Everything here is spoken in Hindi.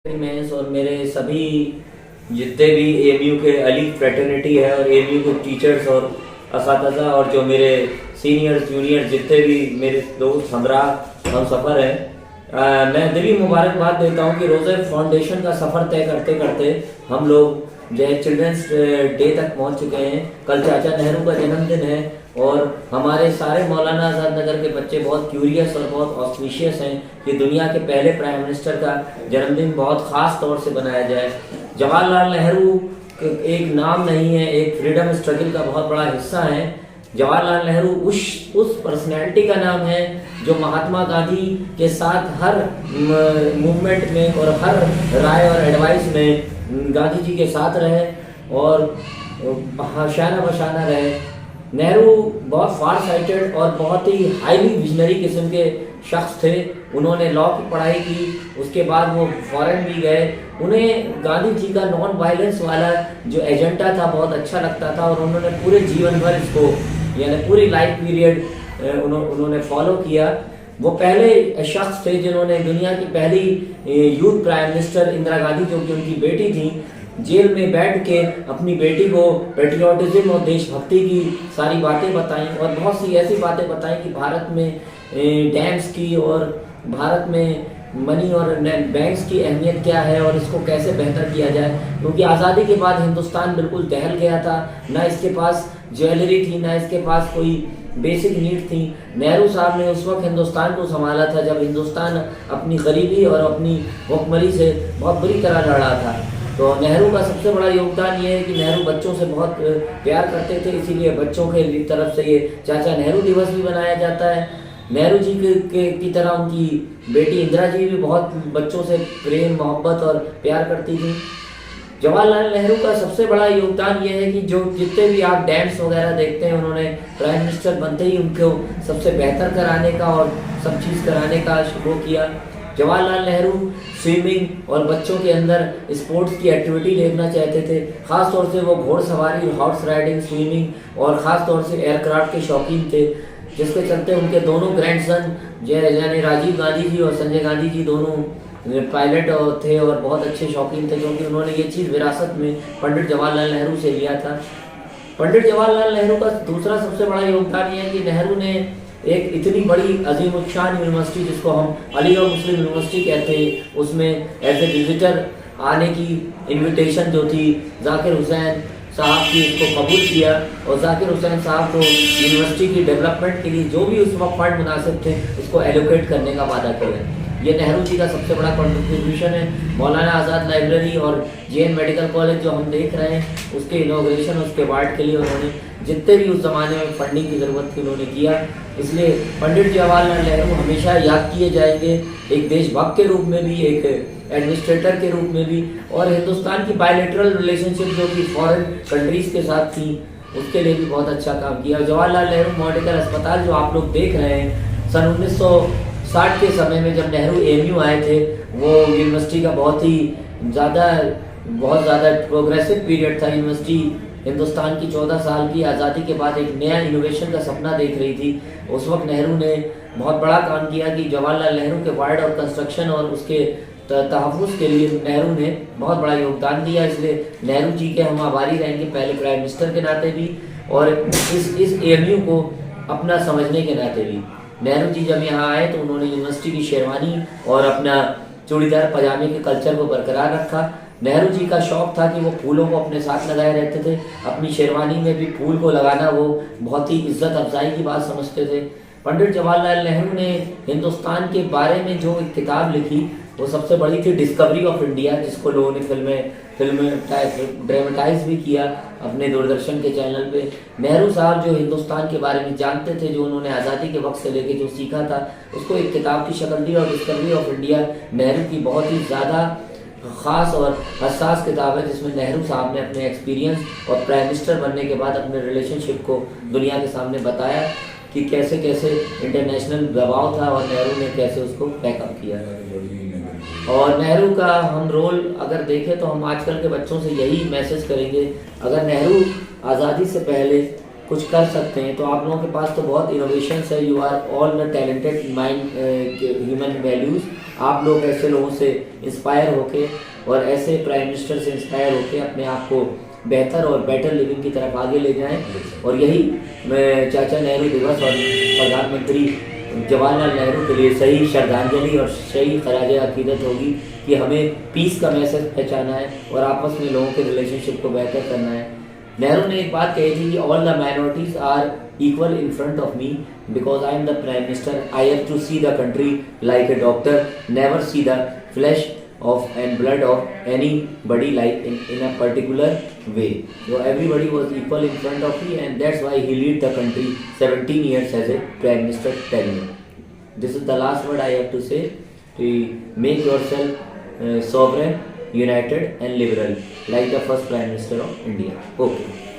में और मेरे सभी जितने भी एएमयू के अली फ्रेटर्निटी है और एएमयू के टीचर्स और असातिज़ा और जो मेरे सीनियर जूनियर जितने भी मेरे दोस्त हमरा हम सफ़र हैं, मैं दिली मुबारकबाद देता हूँ कि रोज़े फाउंडेशन का सफ़र तय करते करते हम लोग जो है चिल्ड्रंस डे तक पहुँच चुके हैं। कल चाचा नेहरू का जन्मदिन है और हमारे सारे मौलाना आज़ाद नगर के बच्चे बहुत क्यूरियस और बहुत ऑस्पिशियस हैं कि दुनिया के पहले प्राइम मिनिस्टर का जन्मदिन बहुत ख़ास तौर से बनाया जाए। जवाहरलाल नेहरू एक नाम नहीं है, एक फ्रीडम स्ट्रगल का बहुत बड़ा हिस्सा है। जवाहरलाल नेहरू उस पर्सनैलिटी का नाम है जो महात्मा गांधी के साथ हर मूवमेंट में और हर राय और एडवाइस में गांधी जी के साथ रहे और शाना बशाना रहे। नेहरू बहुत फार साइटेड और बहुत ही हाईली विजनरी किस्म के शख्स थे। उन्होंने लॉ की पढ़ाई की, उसके बाद वो फॉरेन भी गए। उन्हें गांधी जी का नॉन वायलेंस वाला जो एजेंडा था बहुत अच्छा लगता था और उन्होंने पूरे जीवन भर इसको यानी पूरी लाइफ पीरियड उन्होंने फॉलो किया। वो पहले शख्स थे जिन्होंने दुनिया की पहली youth prime minister Indira Gandhi जो कि उनकी बेटी थी, जेल में बैठ के अपनी बेटी को पेट्रियाटिज्म और देशभक्ति की सारी बातें बताई और बहुत सी ऐसी बातें बताई कि भारत में डैम्स की और भारत में मनी और बैंक्स की अहमियत क्या है और इसको कैसे बेहतर किया जाए, क्योंकि आज़ादी के बाद हिंदुस्तान बिल्कुल दहल गया था। ना इसके पास ज्वेलरी थी, ना इसके पास कोई बेसिक नीड थी। नेहरू साहब ने उस वक्त हिंदुस्तान को संभाला था जब हिंदुस्तान अपनी गरीबी और अपनी भुखमरी से बहुत बुरी तरह लड़ रहा था। तो नेहरू का सबसे बड़ा योगदान ये है कि नेहरू बच्चों से बहुत प्यार करते थे, इसीलिए बच्चों के तरफ से ये चाचा नेहरू दिवस भी बनाया जाता है। नेहरू जी की तरह उनकी बेटी इंदिरा जी भी बहुत बच्चों से प्रेम मोहब्बत और प्यार करती थी। जवाहरलाल नेहरू का सबसे बड़ा योगदान ये है कि जो जितने भी आप डैम्स वगैरह देखते हैं, उन्होंने प्राइम मिनिस्टर बनते ही उनको सबसे बेहतर कराने का और सब चीज़ कराने का शुरू किया। जवाहरलाल नेहरू स्विमिंग और बच्चों के अंदर स्पोर्ट्स की एक्टिविटी देखना चाहते थे। ख़ास तौर से वो घोड़सवारी, हॉर्स राइडिंग, स्विमिंग और ख़ास तौर से एयरक्राफ्ट के शौकीन थे, जिसके चलते उनके दोनों ग्रैंडसन यानी राजीव गांधी जी और संजय गांधी जी दोनों पायलट थे और बहुत अच्छे शौकीन थे, क्योंकि उन्होंने ये चीज़ विरासत में पंडित जवाहरलाल नेहरू से लिया था। पंडित जवाहरलाल नेहरू का दूसरा सबसे बड़ा योगदान ये है कि नेहरू ने एक इतनी बड़ी अजीमुशान यूनिवर्सिटी जिसको हम अलीगढ़ मुस्लिम यूनिवर्सिटी कहते हैं, उसमें एज ए विजिटर आने की इनविटेशन जो थी जाकिर हुसैन साहब की, इसको कबूल किया और जाकिर हुसैन साहब को यूनिवर्सिटी की डेवलपमेंट के लिए जो भी उस वक्त फंड मुनासिब थे उसको एलोकेट करने का वादा किया। ये नेहरू जी का सबसे बड़ा कंट्रीब्यूशन है। मौलाना आज़ाद लाइब्रेरी और जेएन मेडिकल कॉलेज जो हम देख रहे हैं उसके इनॉग्रेशन, उसके वार्ड के लिए उन्होंने जितने भी उस ज़माने में फंडिंग की ज़रूरत थी उन्होंने किया। इसलिए पंडित जवाहरलाल नेहरू हमेशा याद किए जाएंगे, एक देशभक्त के रूप में भी, एक एडमिनिस्ट्रेटर के रूप में भी, और हिंदुस्तान की बायलैटरल रिलेशनशिप जो कि फॉरेन कंट्रीज़ के साथ थी उसके लिए भी बहुत अच्छा काम किया। जवाहरलाल नेहरू मेडिकल अस्पताल जो आप लोग देख रहे हैं, सन 1960 के समय में जब नेहरू एएमयू आए थे, वो यूनिवर्सिटी का बहुत ज़्यादा प्रोग्रेसिव पीरियड था। यूनिवर्सिटी हिंदुस्तान की 14 साल की आज़ादी के बाद एक नया इनोवेशन का सपना देख रही थी। उस वक्त नेहरू ने बहुत बड़ा काम किया कि जवाहरलाल नेहरू के वार्ड और कंस्ट्रक्शन और उसके तहफ़्फ़ुज़ के लिए नेहरू ने बहुत बड़ा योगदान दिया। इसलिए नेहरू जी के हम आभारी रहेंगे, पहले प्राइम मिनिस्टर के नाते भी और इस एएमयू को अपना समझने के नाते भी। नेहरू जी जब यहाँ आए तो उन्होंने यूनिवर्सिटी की शेरवानी और अपना चूड़ीदार पजामे के कल्चर को बरकरार रखा। नेहरू जी का शौक़ था कि वो फूलों को अपने साथ लगाए रहते थे, अपनी शेरवानी में भी फूल को लगाना वो बहुत ही इज्जत अफजाई की बात समझते थे। पंडित जवाहरलाल नेहरू ने हिंदुस्तान के बारे में जो एक किताब लिखी वो सबसे बड़ी थी, डिस्कवरी ऑफ इंडिया, जिसको लोगों ने फिल्म ड्रामेटाइज भी किया अपने दूरदर्शन के चैनल पे। नेहरू साहब जो हिंदुस्तान के बारे में जानते थे, जो उन्होंने आज़ादी के वक्त से लेके जो सीखा था, उसको एक किताब की शक्ल दी और डिस्कवरी ऑफ इंडिया नेहरू की बहुत ही ज़्यादा ख़ास और हसास किताब है, जिसमें नेहरू साहब ने अपने एक्सपीरियंस और प्राइम मिनिस्टर बनने के बाद अपने रिलेशनशिप को दुनिया के सामने बताया कि कैसे कैसे इंटरनेशनल दबाव था और नेहरू ने कैसे उसको बैकअप किया। और नेहरू का हम रोल अगर देखें तो हम आजकल के बच्चों से यही मैसेज करेंगे, अगर नेहरू आज़ादी से पहले कुछ कर सकते हैं। तो आप लोगों के पास तो बहुत इनोवेशंस है, you are all the talented mind human values. आप लोग ऐसे लोगों से इंस्पायर होके और ऐसे प्राइम मिनिस्टर से इंस्पायर होके अपने आप को बेहतर और बेटर लिविंग की तरफ आगे ले जाएं। और यही मैं चाचा नेहरू दिवस और प्रधानमंत्री जवाहरलाल नेहरू के लिए सही श्रद्धांजलि और सही खराज अकीदत होगी कि हमें पीस का मैसेज पहचाना है और आपस में लोगों के रिलेशनशिप को बेहतर करना है। नेहरू ने एक बात कही थी कि all the minorities are equal in front of me because I am the prime minister. I have to see the country like a doctor, never see the flesh of and blood of anybody like in a particular way. So everybody was equal in front of me, and that's why he lead the country 17 years as a prime minister tenure. This is the last word I have to say. To make yourself sovereign, united and liberal like the first prime minister of India. Okay.